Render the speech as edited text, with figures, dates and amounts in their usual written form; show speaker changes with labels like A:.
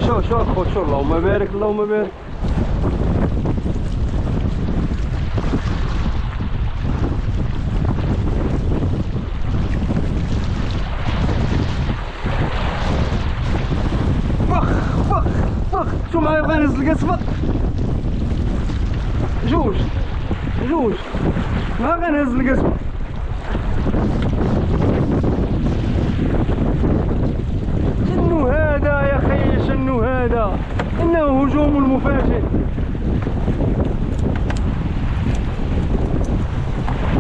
A: شو الخوت، شو اللهم بارك اللهم بارك. فخ شو معايا بغا ينزل القصبة جوج ما غنهز القصبة.